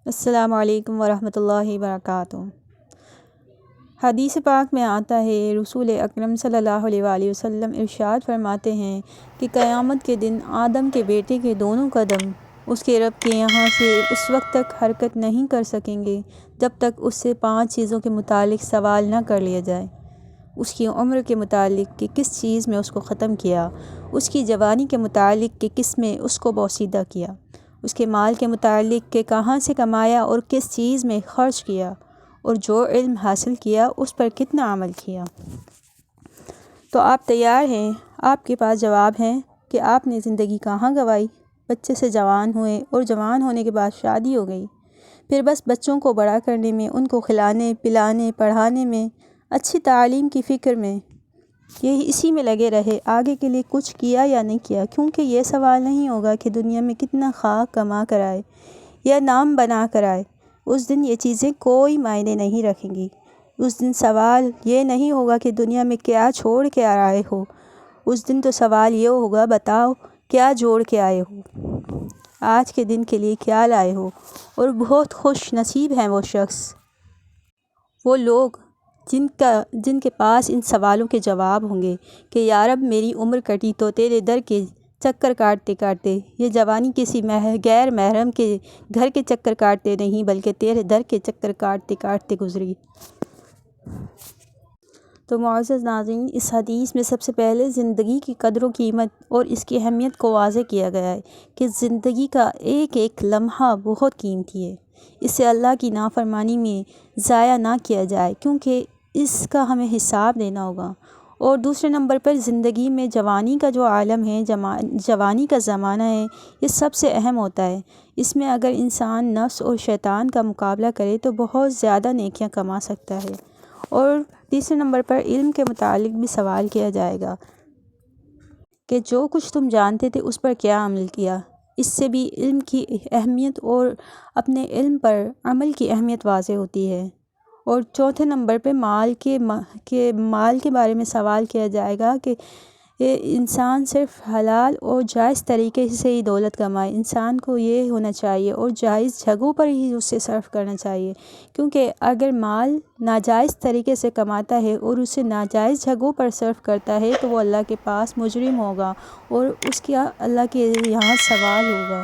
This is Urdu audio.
السلام علیکم ورحمۃ اللہ وبرکاتہ۔ حدیث پاک میں آتا ہے، رسول اکرم صلی اللہ علیہ وآلہ وسلم ارشاد فرماتے ہیں کہ قیامت کے دن آدم کے بیٹے کے دونوں قدم اس کے رب کے یہاں سے اس وقت تک حرکت نہیں کر سکیں گے جب تک اس سے 5 چیزوں کے متعلق سوال نہ کر لیا جائے۔ اس کی عمر کے متعلق کہ کس چیز میں اس کو ختم کیا، اس کی جوانی کے متعلق کہ کس میں اس کو بوسیدہ کیا، اس کے مال کے متعلق کہ کہاں سے کمایا اور کس چیز میں خرچ کیا، اور جو علم حاصل کیا اس پر کتنا عمل کیا۔ تو آپ تیار ہیں؟ آپ کے پاس جواب ہیں کہ آپ نے زندگی کہاں گنوائی؟ بچے سے جوان ہوئے اور جوان ہونے کے بعد شادی ہو گئی، پھر بس بچوں کو بڑا کرنے میں، ان کو کھلانے پلانے پڑھانے میں، اچھی تعلیم کی فکر میں، اسی میں لگے رہے، آگے کے لیے کچھ کیا یا نہیں کیا؟ کیونکہ یہ سوال نہیں ہوگا کہ دنیا میں کتنا خاک کما کر آئے یا نام بنا کر آئے۔ اس دن یہ چیزیں کوئی معنی نہیں رکھیں گی۔ اس دن سوال یہ نہیں ہوگا کہ دنیا میں کیا چھوڑ کے آئے ہو، اس دن تو سوال یہ ہوگا، بتاؤ کیا جوڑ کے آئے ہو، آج کے دن کے لیے کیا لائے ہو۔ اور بہت خوش نصیب ہیں وہ شخص، وہ لوگ جن کے پاس ان سوالوں کے جواب ہوں گے کہ یا رب میری عمر کٹی تو تیرے در کے چکر کاٹتے کاٹتے، یہ جوانی کسی غیر محرم کے گھر کے چکر کاٹتے نہیں بلکہ تیرے در کے چکر کاٹتے کاٹتے گزری۔ تو معزز ناظرین، اس حدیث میں سب سے پہلے زندگی کی قدر و قیمت اور اس کی اہمیت کو واضح کیا گیا ہے کہ زندگی کا ایک ایک لمحہ بہت قیمتی ہے، اسے اللہ کی نافرمانی میں ضائع نہ کیا جائے کیونکہ اس کا ہمیں حساب دینا ہوگا۔ اور دوسرے نمبر پر زندگی میں جوانی کا جو عالم ہے، جوانی کا زمانہ ہے، یہ سب سے اہم ہوتا ہے۔ اس میں اگر انسان نفس اور شیطان کا مقابلہ کرے تو بہت زیادہ نیکیاں کما سکتا ہے۔ اور تیسرے نمبر پر علم کے متعلق بھی سوال کیا جائے گا کہ جو کچھ تم جانتے تھے اس پر کیا عمل کیا۔ اس سے بھی علم کی اہمیت اور اپنے علم پر عمل کی اہمیت واضح ہوتی ہے۔ اور چوتھے نمبر پہ مال کے بارے میں سوال کیا جائے گا کہ انسان صرف حلال اور جائز طریقے سے ہی دولت کمائے۔ انسان کو یہ ہونا چاہیے اور جائز جگہوں پر ہی اسے صرف کرنا چاہیے، کیونکہ اگر مال ناجائز طریقے سے کماتا ہے اور اسے ناجائز جگہوں پر صرف کرتا ہے تو وہ اللہ کے پاس مجرم ہوگا اور اس کا اللہ کے یہاں سوال ہوگا۔